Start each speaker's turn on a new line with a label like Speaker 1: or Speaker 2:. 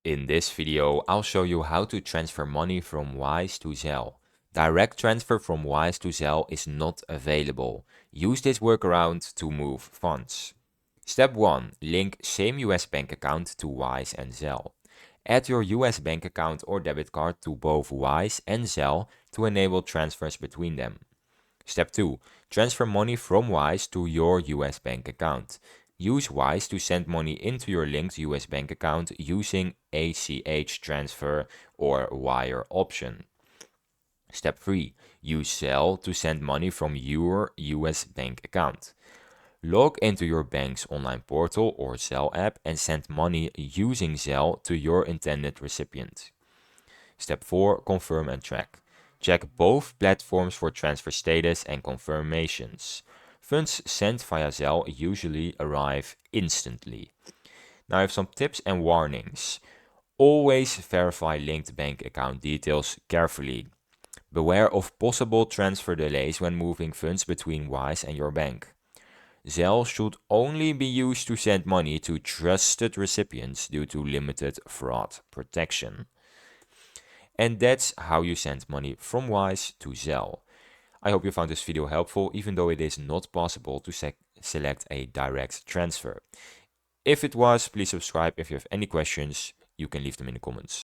Speaker 1: In this video, I'll show you how to transfer money from Wise to Zelle. Direct transfer from Wise to Zelle is not available. Use this workaround to move funds. Step 1. Link same US bank account to Wise and Zelle. Add your US bank account or debit card to both Wise and Zelle to enable transfers between them. Step 2. Transfer money from Wise to your US bank account. Use Wise to send money into your linked US bank account using ACH transfer or wire option. Step 3. Use Zelle to send money from your US bank account. Log into your bank's online portal or Zelle app and send money using Zelle to your intended recipient. Step 4. Confirm and track. Check both platforms for transfer status and confirmations. Funds sent via Zelle usually arrive instantly. Now I have some tips and warnings. Always verify linked bank account details carefully. Beware of possible transfer delays when moving funds between Wise and your bank. Zelle should only be used to send money to trusted recipients due to limited fraud protection. And that's how you send money from Wise to Zelle. I hope you found this video helpful, even though it is not possible to select a direct transfer. If it was, please subscribe. If you have any questions, you can leave them in the comments.